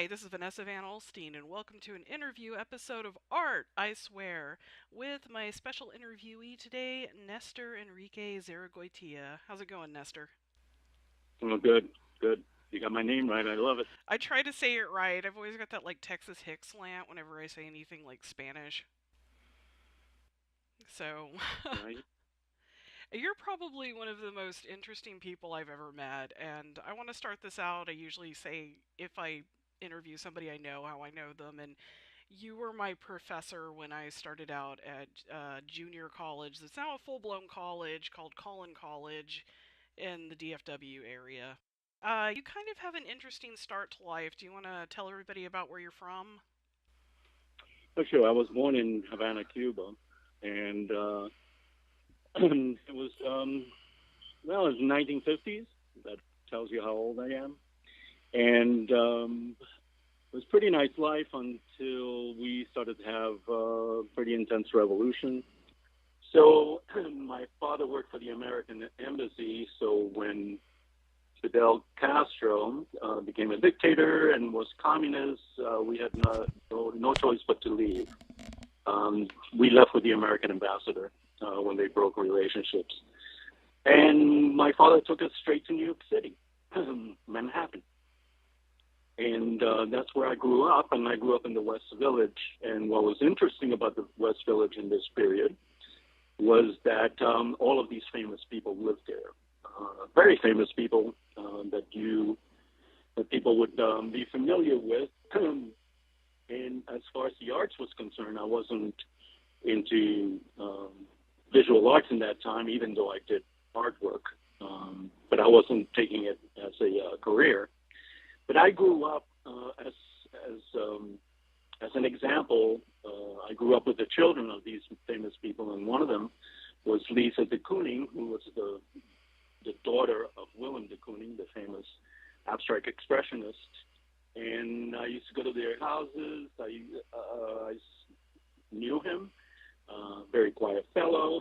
Hi, this is Vanessa Van Olstein, and welcome to an interview episode of Art, I Swear, with my special interviewee today, Nestor Enrique Zarragoitia. How's it going, Nestor? Oh, good, good. You got my name right. I love it. I try to say it right. I've always got that like Texas hick slant whenever I say anything like Spanish. So, Right? you're probably one of the most interesting people I've ever met, and I want to start this out. I usually say if I interview somebody I know, how I know them, and you were my professor when I started out at junior college. It's now a full-blown college called Collin College in the DFW area. You kind of have an interesting start to life. Do you want to tell everybody about where you're from? Oh, sure. I was born in Havana, Cuba, and it was well, it was 1950s. That tells you how old I am. And it was a pretty nice life until we started to have a pretty intense revolution. So my father worked for the American embassy. So when Fidel Castro became a dictator and was communist, we had no choice but to leave. We left with the American ambassador when they broke relationships. And my father took us straight to New York City, Manhattan. And that's where I grew up, and I grew up in the West Village. And what was interesting about the West Village in this period was that all of these famous people lived there. Very famous people that people would be familiar with. And as far as the arts was concerned, I wasn't into visual arts in that time, even though I did artwork. But I wasn't taking it as a career. But I grew up as an example. I grew up with the children of these famous people, and one of them was Lisa de Kooning, who was the daughter of Willem de Kooning, the famous abstract expressionist. And I used to go to their houses. I knew him, very quiet fellow.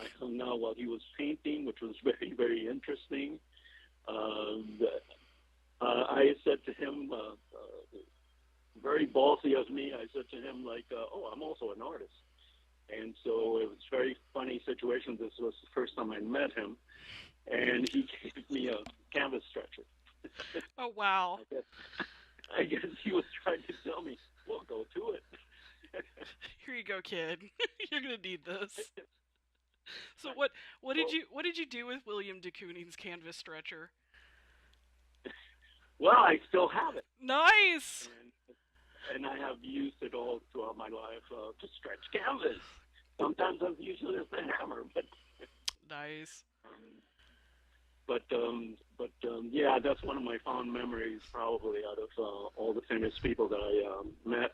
I hung out while he was painting, which was very, very interesting. I said to him, very ballsy of me, I said to him, like, oh, I'm also an artist. And so it was a very funny situation. This was the first time I met him, and he gave me a canvas stretcher. Oh, wow. I guess he was trying to tell me, well, go to it. Here you go, kid. You're gonna need this. So Right. Well, what did you do with William de Kooning's canvas stretcher? well, I still have it, Nice. and I have used it all throughout my life to stretch canvas. Sometimes I've used it as a hammer, Nice. um, yeah, that's one of my fond memories, probably out of all the famous people that I met.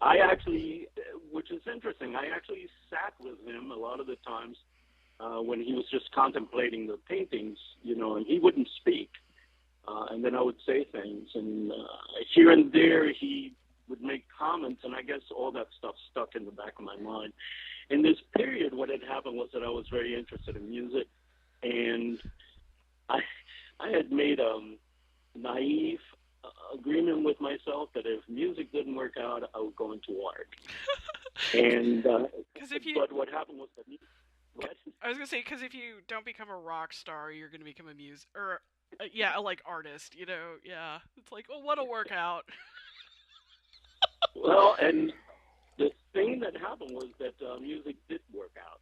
I actually, which is interesting, I actually sat with him a lot of the times when he was just contemplating the paintings, and he wouldn't speak. And then I would say things, and here and there he would make comments, and I guess all that stuff stuck in the back of my mind. In this period, what had happened was that I was very interested in music, and I, I had made a naive agreement with myself that if music didn't work out, I would go into art. And Because if you, but what happened was that what? I was gonna say, because if you don't become a rock star, you're gonna become a or yeah, like artist. Yeah. It's like, oh, what'll work out? Well, and the thing that happened was that music did work out.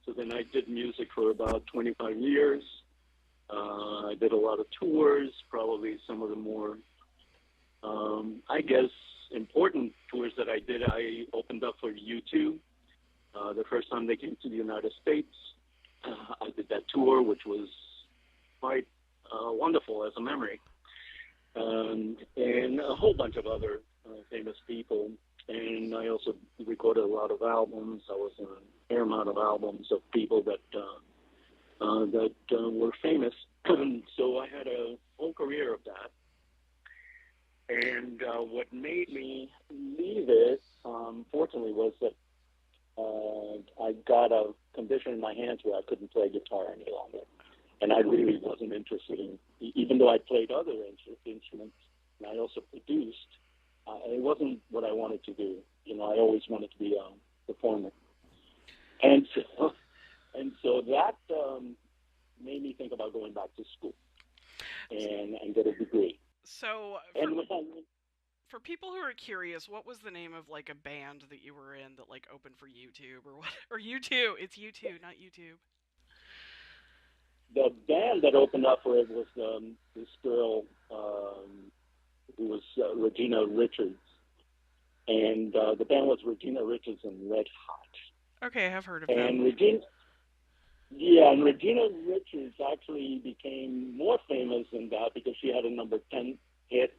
So then I did music for about 25 years. I did a lot of tours, probably some of the more, I guess, important tours that I did. I opened up for U2 the first time they came to the United States. I did that tour, which was quite wonderful as a memory, and a whole bunch of other famous people. And I also recorded a lot of albums. I was in a fair amount of albums of people that were famous. So I had a whole career of that. And what made me leave it, fortunately, was that I got a condition in my hands where I couldn't play guitar any longer. and I really wasn't interested in, even though I played other instruments and I also produced. It wasn't what I wanted to do. I always wanted to be a performer, and so that made me think about going back to school and get a degree. So And when I, for people who are curious, what was the name of like a band that you were in that like opened for YouTube or what? Or U2? It's U2, not YouTube. the band that opened up for it was this girl who was Regina Richards, and the band was Regina Richards and Red Hot. Okay, I have heard of them. And Regina, yeah, and Regina Richards actually became more famous than that because she had a number 10 hit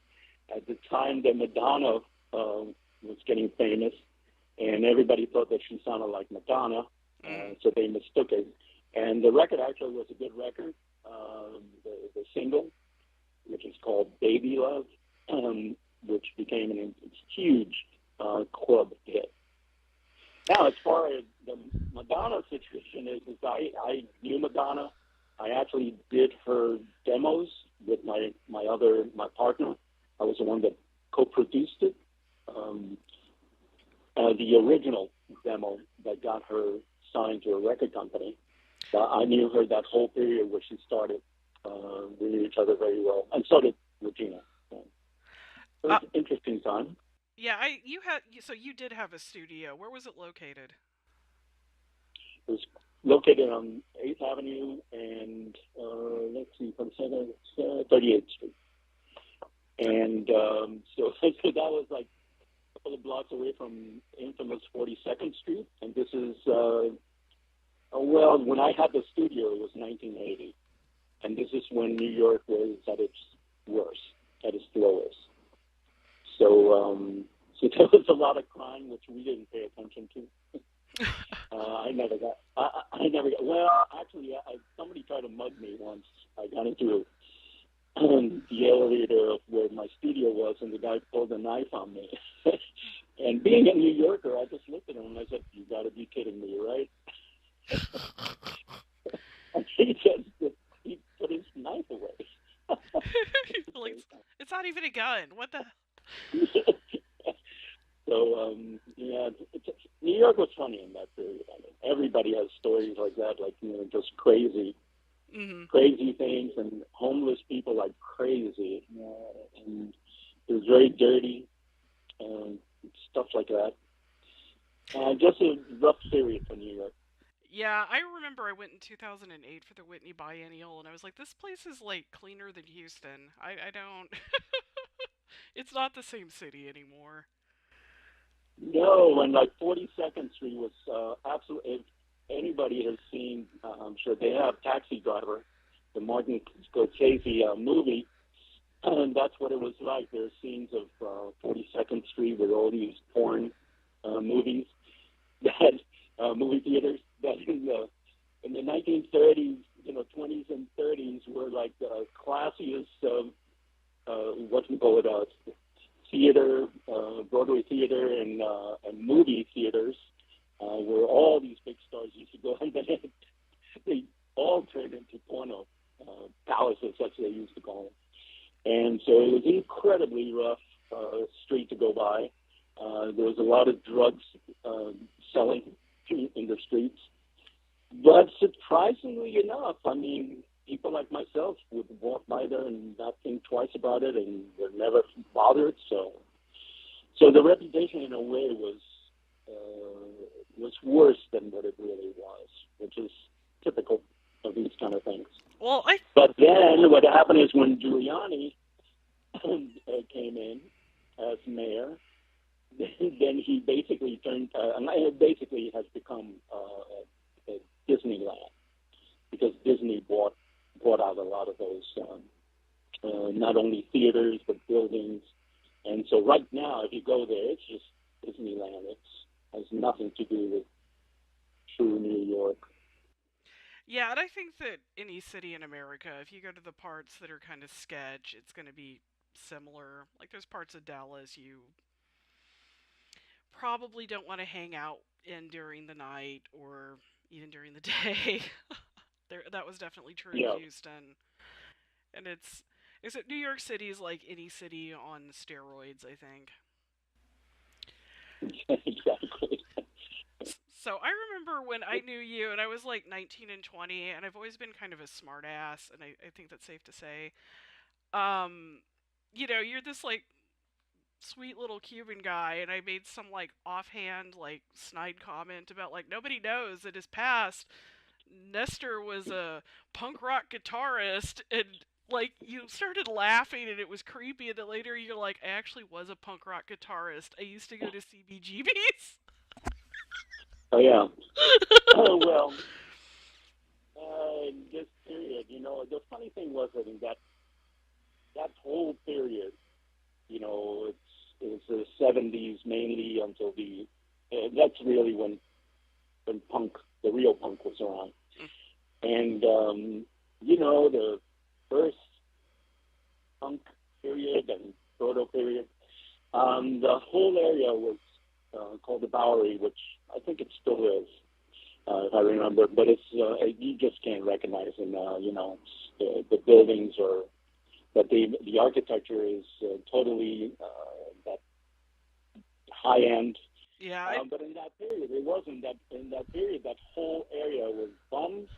at the time that Madonna was getting famous, and everybody thought that she sounded like Madonna, Mm. so they mistook it. And the record actually was a good record. The single, which is called Baby Love, which became a huge club hit. Now, as far as the Madonna situation is I knew Madonna. I actually did her demos with my partner. I was the one that co-produced it. Um, the original demo that got her signed to a record company. I knew her that whole period where she started. We knew each other very well, and so did Regina. So it was Uh, an interesting time. yeah, so you did have a studio. Where was it located? It was located on 8th Avenue and, let's see, from 38th Street. And so that was like a couple of blocks away from infamous 42nd Street. And this is, well, when I had the studio, it was 1980. And this is when New York was at its worst, at its lowest. So there was a lot of crime, which we didn't pay attention to. I never got. I never got. Well, actually, somebody tried to mug me once. I got into the elevator of where my studio was, and the guy pulled a knife on me. And being a New Yorker, I just looked at him and I said, "You got to be kidding me, right?" And he put his knife away. Like, it's not even a gun. What the? So yeah, New York was funny in that period. I mean, everybody has stories like that, like just crazy, Mm-hmm. crazy things, and homeless people like crazy, and it was very dirty, and stuff like that. Just a rough period for New York. Yeah, I remember I went in 2008 for the Whitney Biennial, and I was like, this place is like cleaner than Houston. I don't. It's not the same city anymore. No, and like 42nd Street was absolutely. If anybody has seen, I'm sure they have Taxi Driver, the Martin Scorsese movie, and that's what it was like. There's scenes of 42nd Street with all these porn movies, that movie theaters that in the 1930s, 20s and 30s were like the classiest, what we call it, theater, Broadway theater, and movie theaters, where all these big stars used to go, and then they all turned into porno palaces, as they used to call them. And so it was incredibly rough street to go by. There was a lot of drugs selling in the streets. But surprisingly enough, I mean, people like myself would walk by there and not think twice about it, and were never bothered. So the reputation, in a way, was worse than what it really was, which is typical of these kind of things. Well, I But then what happened is when Giuliani came in as mayor, then he basically basically has become a Disneyland, because Disney bought out a lot of those, not only theaters but buildings. And so right now, if you go there, it's just Disneyland. It has nothing to do with true New York. Yeah, and I think that any city in America, if you go to the parts that are kind of sketch, it's going to be similar. Like there's parts of Dallas you probably don't want to hang out in during the night or even during the day. That was definitely true in Yeah, Houston, and is it New York City is like any city on steroids, I think. exactly. So I remember when I knew you, and I was like 19 and 20, and I've always been kind of a smartass, and I think that's safe to say. Um, you're this like sweet little Cuban guy, and I made some like offhand, like snide comment about like nobody knows that his past Nestor was a punk rock guitarist, and like you started laughing and it was creepy, and then later you're like, I actually was a punk rock guitarist. I used to go to CBGBs. Oh yeah. Oh well. This period, the funny thing was that in that whole period, it's the '70s mainly until that's really when punk, the real punk, was around, and the first punk period and proto period. The whole area was called the Bowery, which I think it still is, if I remember. But it's you just can't recognize them. The buildings or but the architecture is totally that high end. Yeah, But in that period, it wasn't that. In that period, that whole area was bums.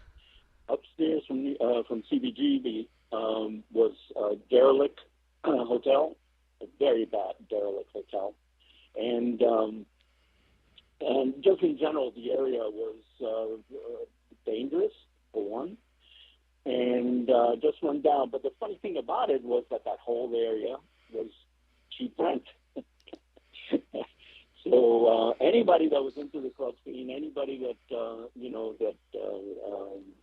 Upstairs from CBGB was a derelict hotel, a very bad derelict hotel, and just in general, the area was dangerous for one, and just run down. But the funny thing about it was that whole area was cheap rent. So anybody that was into the club scene, anybody that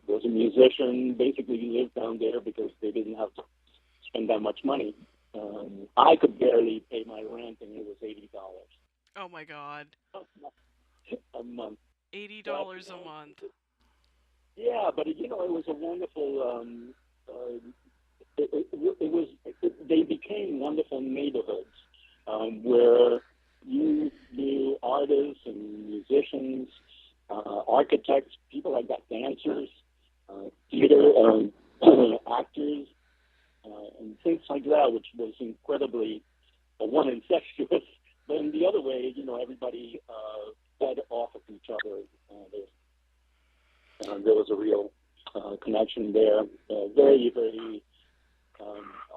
was a musician, basically lived down there because they didn't have to spend that much money. I could barely pay my rent, and it was $80 oh my god. a month. But $80 a month. yeah, but it was a wonderful. It was. They became wonderful neighborhoods where you knew artists and musicians, architects, people like that, dancers, theater actors, and things like that, which was incredibly one incestuous, but in the other way, everybody fed off of each other. There was a real connection there, very, very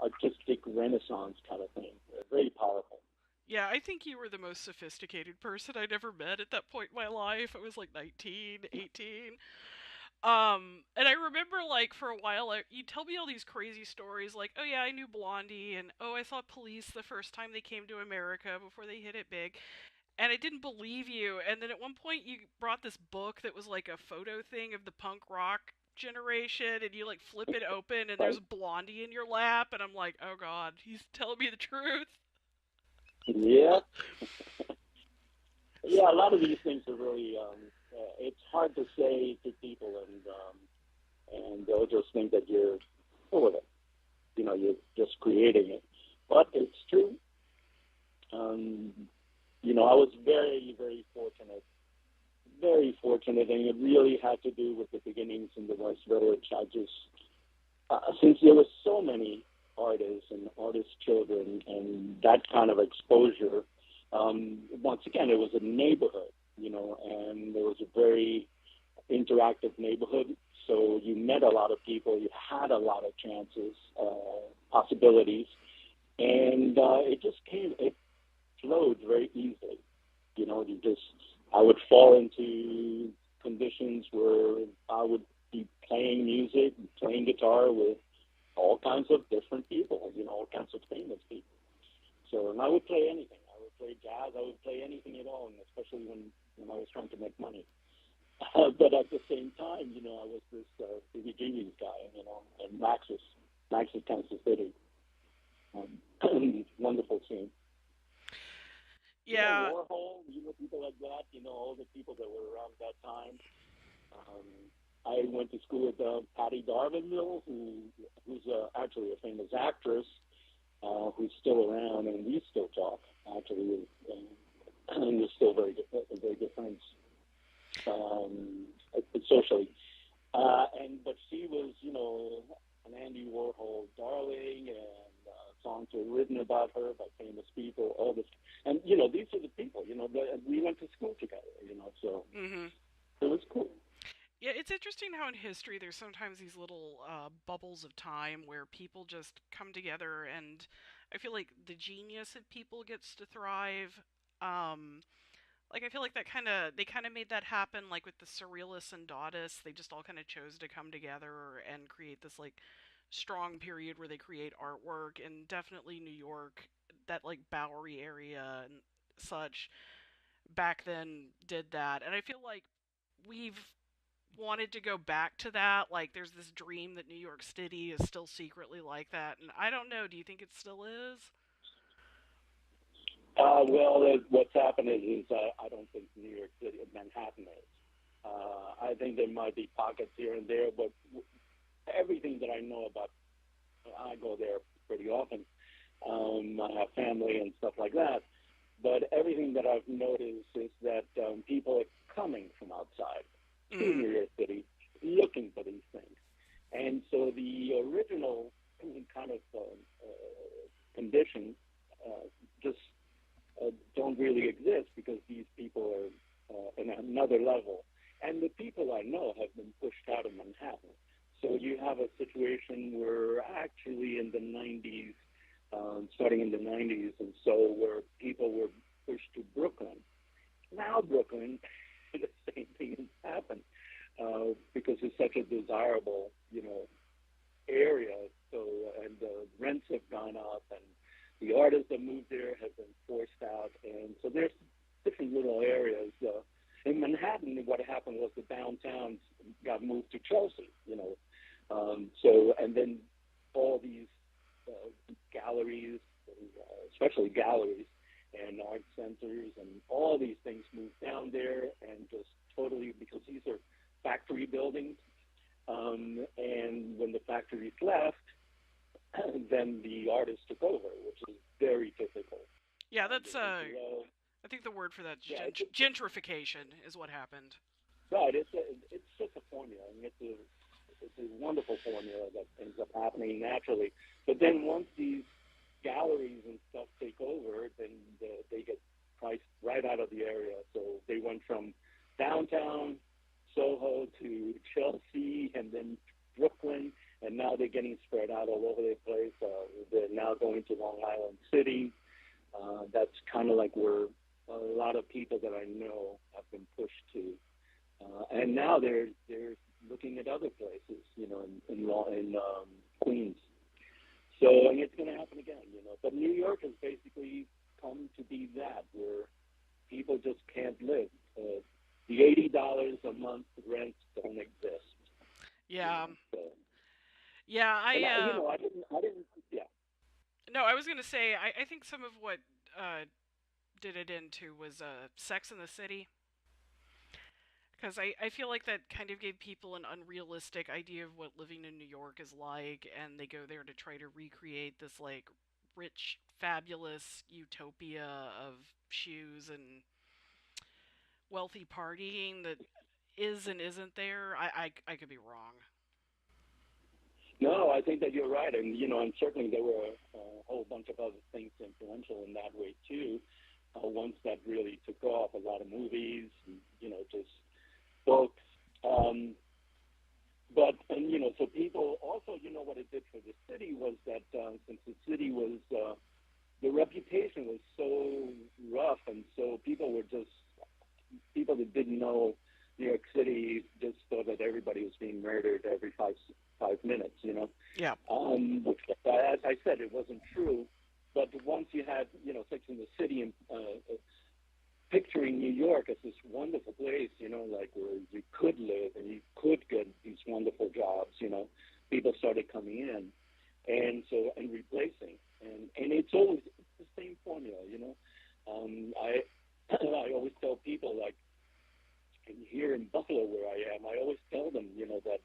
artistic renaissance kind of thing, very powerful. Yeah, I think you were the most sophisticated person I'd ever met at that point in my life. I was like 19, 18. And I remember like for a while, you tell me all these crazy stories like, oh yeah, I knew Blondie, and oh, I saw Police the first time they came to America before they hit it big. And I didn't believe you. And then at one point, you brought this book that was like a photo thing of the punk rock generation, and you like flip it open, and there's Right? Blondie in your lap, and I'm like, oh god, he's telling me the truth. Yeah, yeah. A lot of these things are really. It's hard to say to people, and they'll just think that you're full of it. You're just creating it, but it's true. Um, I was very, very fortunate, and it really had to do with the beginnings in the West Village. I just, since there were so many artists and artists' children, and that kind of exposure, once again, it was a neighborhood, and there was a very interactive neighborhood. So you met a lot of people, you had a lot of chances, possibilities, and it flowed very easily. I would fall into conditions where I would be playing music, playing guitar with all kinds of different people, all kinds of famous people. So, and I would play anything. I would play jazz. I would play anything at all, and especially when I was trying to make money. But at the same time, I was this CBGB guy, and Max's Kansas City. Wonderful scene. Yeah, Warhol, people like that, all the people that were around that time. Um, I went to school with Patty Darvinville, who's actually a famous actress, who's still around, and we still talk, actually, and we're still very good friends, socially. But she was, an Andy Warhol darling, and songs were written about her by famous people, all this. And, these are the people, we went to school together, so Mhm. it was cool. Yeah, it's interesting how in history there's sometimes these little bubbles of time where people just come together, and I feel like the genius in people gets to thrive. Um, like I feel like that kind of they kind of made that happen, like with the Surrealists and Dadists. They just all kind of chose to come together and create this like strong period where they create artwork, and definitely New York, that like Bowery area and such back then did that. And I feel like we've wanted to go back to that. Like, there's this dream that New York City is still secretly like that, and I don't know. Do you think it still is? Well, what's happened is I don't think New York City, Manhattan is. I think there might be pockets here and there, but everything that I know about, I go there pretty often. I have family and stuff like that. But everything that I've noticed is that people are coming from outside to Mm. New York City looking for these things. And so the original kind of conditions just don't really exist because these people are in another level. And the people I know have been pushed out of Manhattan. So you have a situation where actually in the 90s, starting in the 90s, and so where people were pushed to Brooklyn. Now Brooklyn, the same thing has happened because it's such a desirable, area. So and the rents have gone up, and the artists that moved there have been forced out, and so there's different little areas. In Manhattan, what happened was the downtown got moved to Chelsea, so and then all these galleries, especially galleries and art centers, and all these things moved down there, and just totally because these are factory buildings. And when the factories left, then the artists took over, which is very typical. Yeah, They that's take the role. I think the word for that is Yeah, gentrification is what happened. right. It's just a formula, and it's a wonderful formula that ends up happening naturally. But then once these galleries and stuff take over, then they get priced right out of the area. So they went from downtown Soho to Chelsea, and then Brooklyn, and now they're getting spread out all over the place. They're now going to Long Island City. That's kind of like where a lot of people that I know have been pushed to, and now they're looking at other places, in Queens. So, and it's going to happen again. But New York has basically come to be that where people just can't live. The $80 a month rents don't exist. Yeah, So, yeah. and I didn't, yeah. No, I was gonna say I think some of what did it into was Sex in the City. Because I feel like that kind of gave people an unrealistic idea of what living in New York is like, and they go there to try to recreate this, like, rich, fabulous utopia of shoes and wealthy partying that is and isn't there. I could be wrong. No, I think that you're right, and certainly there were a whole bunch of other things influential in that way too. Once that really took off, a lot of movies, and, just books. Um, so people also, what it did for the city was that since the city was, the reputation was so rough, and so people that didn't know New York City just thought that everybody was being murdered every 5 minutes, Yeah. which, as I said, it wasn't true. But once you had, Sex in the City and picturing New York as this wonderful place, like where you could live and you could get these wonderful jobs, people started coming in, and so and replacing, and it's the same formula, I I always tell people like and here in Buffalo where I am, I always tell them, that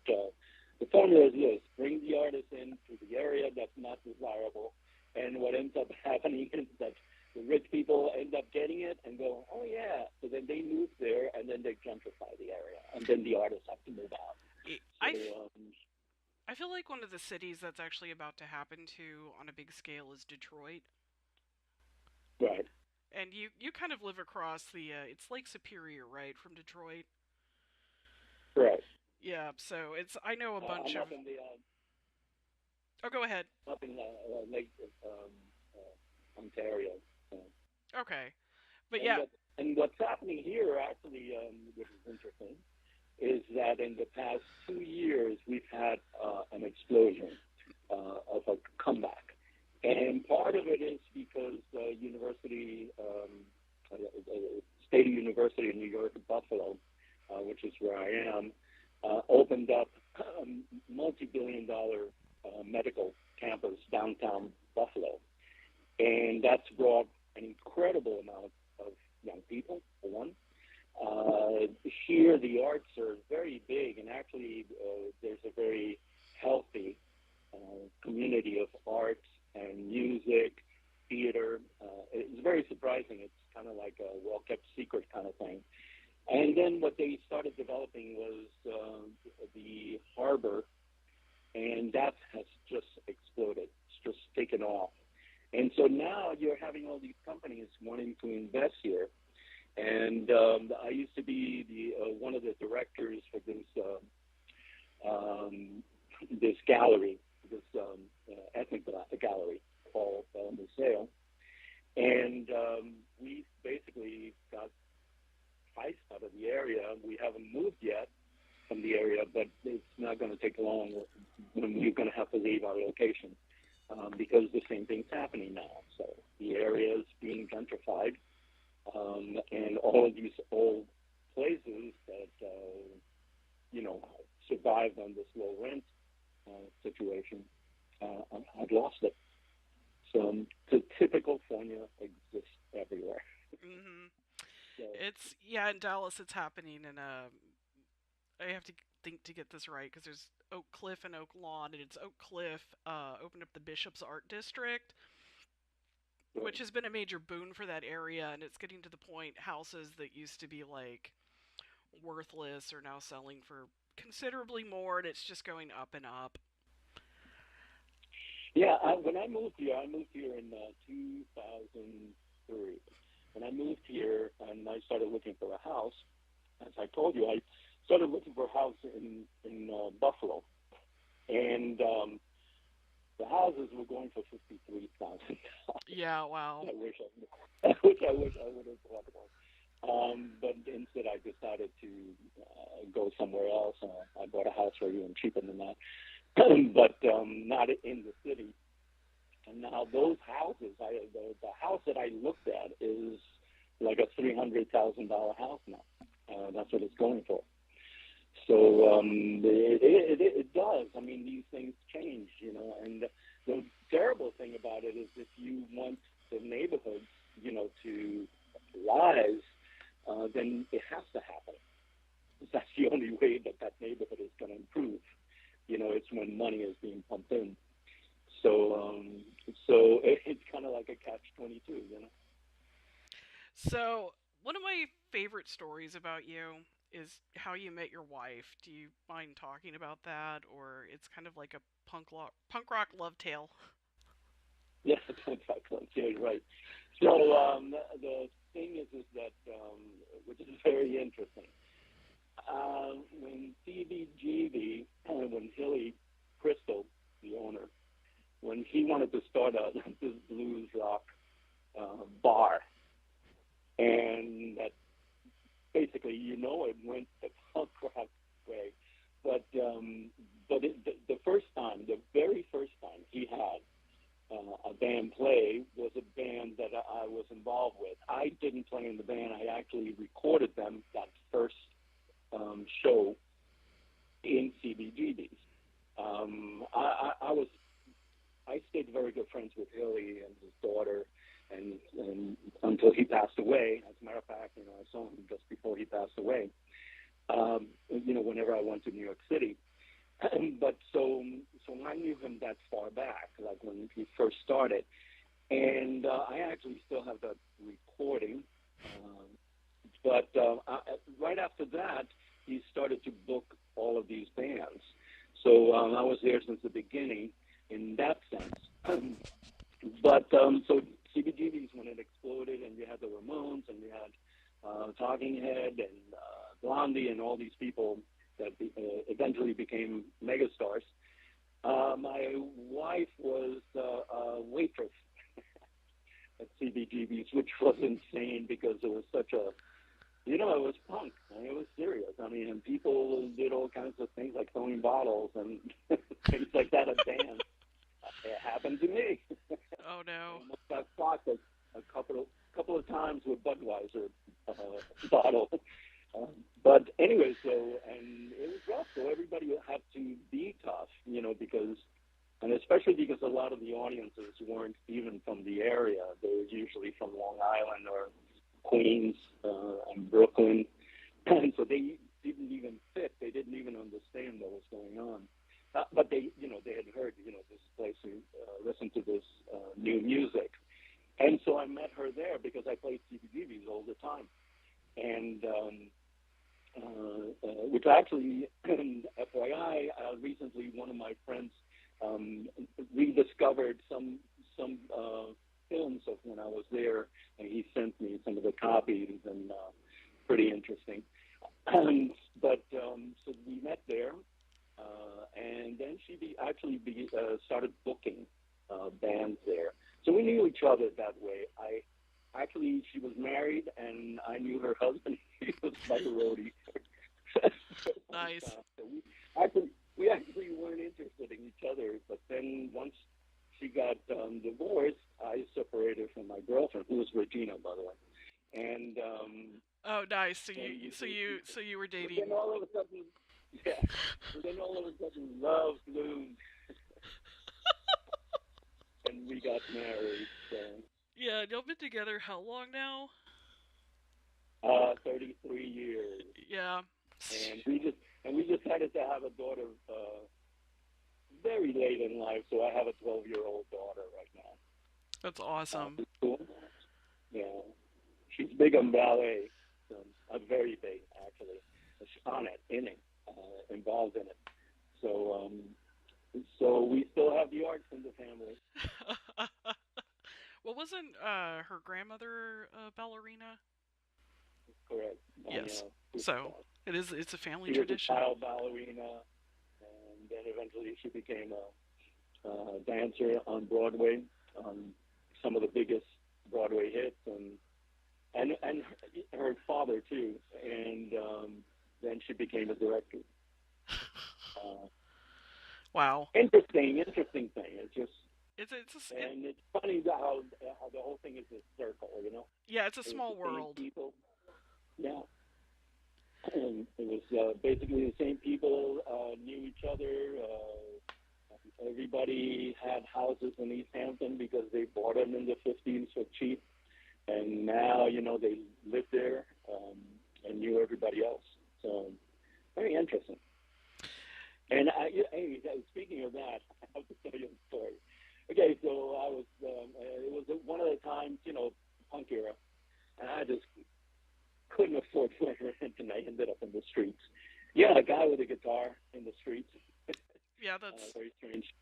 the formula is this: bring the artist in to the area that's not desirable, and what ends up happening is that the rich people end up getting it and go, oh yeah, so then they move there and then they gentrify the area, and then the artists have to move out. So, I I feel like one of the cities that's actually about to happen to on a big scale is Detroit. Right. And you kind of live across the it's Lake Superior, right, from Detroit? Right. Yeah, so it's I know a bunch I'm of. up in the Oh, go ahead. up in Lake Ontario. So. Okay. But And yeah. what and what's happening here actually, which is interesting, is that in the past 2 years we've had an explosion of a comeback, and part of it is because State University of New York at Buffalo, which is where I am, opened up a multi-billion-dollar medical campus downtown Buffalo, and that's brought an incredible amount of young people, for one. Here, the arts are very big, and actually, there's a very healthy community of arts and music, theater. It's very surprising. It's kind of like a well-kept secret kind of thing. And then what they started developing was the harbor, and that has just exploded. It's just taken off. And so now you're having all these companies wanting to invest here. And I used to be the one of the directors for this gallery, this ethnic gallery called Museo. And we basically got priced out of the area. We haven't moved yet from the area, but it's not going to take long when we're going to have to leave our location because the same thing's happening now. So the area is being gentrified, and all of these old places that survived on this low rent situation, I've lost it. So the typical California exists everywhere. Mhm. So, It's yeah, in Dallas it's happening and I have to think to get this right because there's Oak Cliff and Oak Lawn, and it's Oak Cliff opened up the Bishop's Art District, which right. has been a major boon for that area, and it's getting to the point houses that used to be like worthless are now selling for considerably more, and it's just going up and up. Yeah, when I moved here in 2003. When I moved here and I started looking for a house, as I told you, I started looking for a house in Buffalo, and the houses were going for $53,000. Yeah, wow. I wish I would have bought one. But instead, I decided to go somewhere else. I bought a house for even cheaper than that, but not in the city. And now those houses, the house that I looked at is like a $300,000 house now. That's what it's going for. So it does. I mean, these things change, And the terrible thing about it is if you want the neighborhoods, to rise, then it has to happen. That's the only way that that neighborhood is going to improve. It's when money is being pumped in. So it's kind of like a catch-22. So, one of my favorite stories about you is how you met your wife. Do you mind talking about that, or it's kind of like a punk rock love tale? Yes, yeah, you're right. So the thing is that which is very interesting. When CBGB, when Hilly Crystal, the owner, when he wanted to start this blues rock bar, and that basically, it went the punk rock way. But the first time, the very first time he had a band play was a band that I was involved with. I didn't play in the band. I actually recorded them that first show in CBGB's. I stayed very good friends with Hilly and his daughter, and until he passed away. As a matter of fact, I saw him just before he passed away. Whenever I went to New York City, but so I knew him that far back, like when he first started, and I actually still have that recording. But right after that, he started to book all of these bands. So So I was there since the beginning in that sense. So CBGB's when it exploded, and you had the Ramones, and you had Talking Head, and Blondie, and all these people that eventually became megastars. My wife was a waitress at CBGB's, which was insane because it was such a, it was punk. And it was serious. I mean, and people did all kinds of things like throwing bottles and things like that at bands. It happened to me. Oh I no. almost got caught a couple of times with Budweiser bottle. But anyway, and it was rough. So everybody had to be tough, because, and especially because a lot of the audiences weren't even from the area. They were usually from Long Island or Queens and Brooklyn, and so they didn't even fit. They didn't even understand what was going on. But they had heard, this place, listen to this new music. And so I met her there because I played CBGBs all the time. And which actually, FYI, recently one of my friends rediscovered some films of when I was there, and he sent me some of the copies, and pretty interesting. So we met there, and then she started booking bands there. So we knew each other that way. She was married, and I knew her husband. He was my roadie. Nice. So we actually weren't interested in each other. But then once she got divorced, I separated from my girlfriend, who was Regina, by the way. And Oh, nice. So and you were but dating. then all of a sudden, yeah. But then all of a sudden, love bloomed, and we got married. So, Yeah, y'all been together how long now? 33 years, Yeah. and we decided to have a daughter very late in life. So I have a 12-year-old daughter right now. That's awesome. It's cool. Yeah, she's big on ballet. So, very big actually. She's on it, in it, involved in it. So so we still have the arts in the family. Well, wasn't her grandmother a ballerina? Correct. Yes. Super So star. it's a family She was a tradition. child ballerina, and then eventually she became a dancer on Broadway, some of the biggest Broadway hits, and her father too, and then she became a director. Uh, Wow. interesting thing. It's just, It, and it's funny how the whole thing is a circle. yeah, it's a It was small the same world. people. Yeah. And it was basically the same people knew each other. Everybody had houses in East Hampton because they bought them in the 50s for cheap. And now, they live there and knew everybody else. So very interesting. And speaking of that, I have to tell you a story. Okay, so it was one of the times, punk era, and I just couldn't afford my rent, and I ended up in the streets. Yeah, a guy with a guitar in the streets. Yeah, that's. Very strange.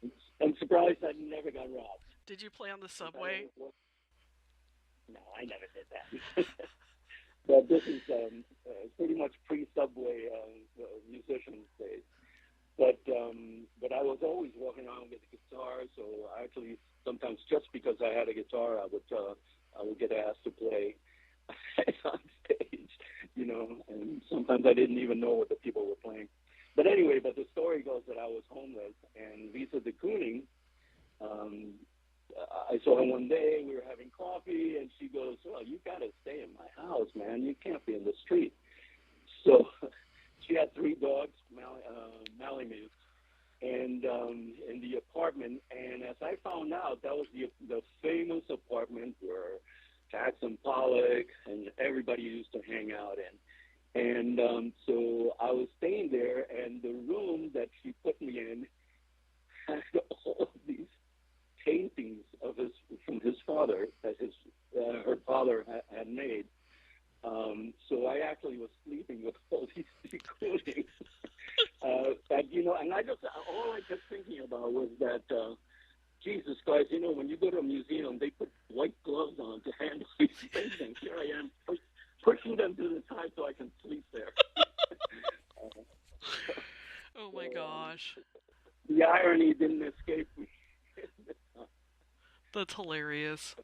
I'm surprised I never got robbed. Did you play on the I subway? No, I never did that. But this is pretty much pre-subway musician days. But I was always walking around with a guitar, so I actually sometimes just because I had a guitar, I would get asked to play on stage, and sometimes I didn't even know what the people were playing. But anyway, the story goes that I was homeless, and Lisa de Kooning, I saw her one day, we were having coffee, and she goes, well, you got to stay in my house, man. You can't be in the street. So she had 3 dogs, Malamutes, and in the apartment. And as I found out, that was the famous apartment where Jackson Pollock and everybody used to hang out in. And so I was staying there, and the room that she put me in had all of these paintings from his father that her father had made. So I actually was sleeping with all these recordings. And And I just all I kept thinking about was that Jesus Christ, when you go to a museum, they put white gloves on to handle these things, and here I am pushing them to the side so I can sleep there. uh, Oh so my gosh. the irony didn't escape me. That's hilarious. Yeah.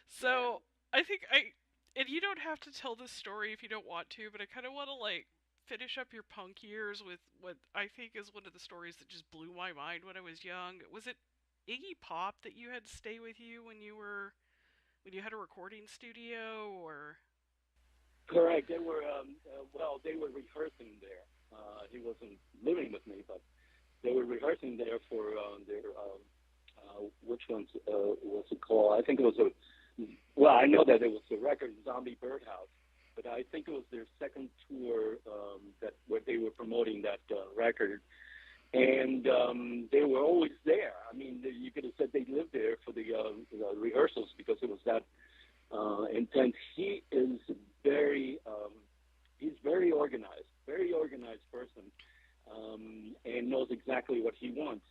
So, I think and you don't have to tell this story if you don't want to, but I kind of want to like finish up your punk years with what I think is one of the stories that just blew my mind when I was young. Was it Iggy Pop that you had stay with you when you had a recording studio or Correct. They were they were rehearsing there. He wasn't living with me, but they were rehearsing there for their which one's was it called? I think it was I know that it was the record Zombie Birdhouse, but I think it was their second tour that where they were promoting that record, and they were always there. I mean, you could have said they lived there for the rehearsals because it was that intense. Very, he's very organized person, and knows exactly what he wants.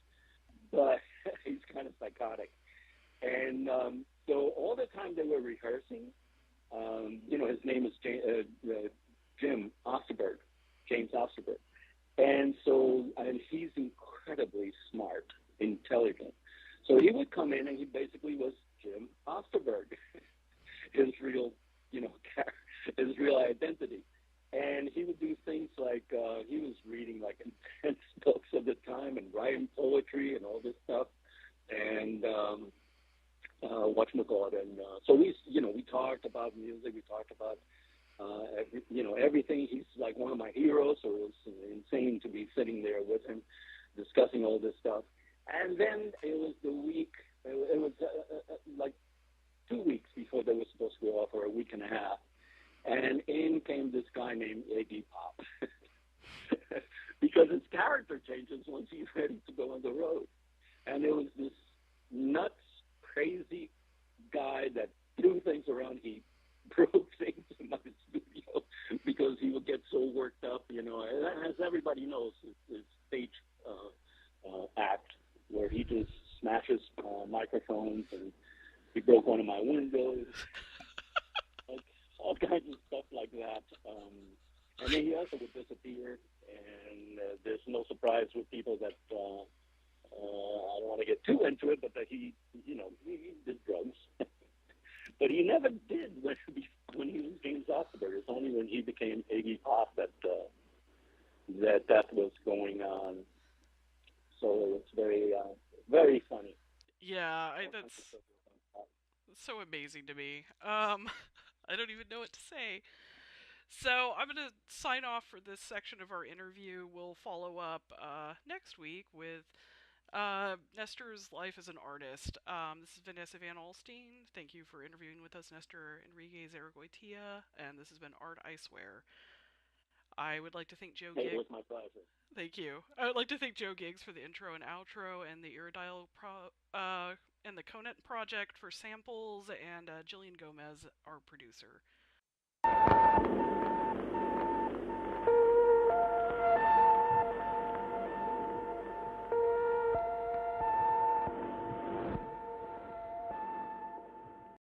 But he's kind of psychotic, and so all the time they were rehearsing, his name is Jim Osterberg, James Osterberg, and he's incredibly smart, intelligent. So he would come in, and he basically was Jim Osterberg, his real, you know, his real identity. And he would do things like he was reading like intense books at the time and writing poetry and all this stuff. And whatchamacallit. And so we talked about music. We talked about everything. He's like one of my heroes. So it was insane to be sitting there with him, discussing all this stuff. And then it was the week. It was like 2 weeks before they were supposed to go off, or a week and a half. And in came this guy named Iggy Pop, because his character changes once he's ready to go on the road. And it was this nuts, crazy guy that threw things around. He broke things in my studio because he would get so worked up, as everybody knows, his stage act where he just smashes microphones, and he broke one of my windows, like, all kinds of stuff like that. And then he also would disappear, and there's no surprise with people that I don't want to get too into it, but that he did drugs. But he never did when he was James Osterberg. It's only when he became Iggy Pop that was going on. So it's very, very funny. yeah, that's so amazing to me. I don't even know what to say. So I'm going to sign off for this section of our interview. We'll follow up next week with Nestor's life as an artist. This is Vanessa Van Alstine. Thank you for interviewing with us, Nestor Enrique Zarragoitia, and this has been ArtIswear. I would like to thank Joe It Giggs. was my pleasure. Thank you. I would like to thank Joe Giggs for the intro and outro, and the and the Conet Project for samples, and Jillian Gomez, our producer.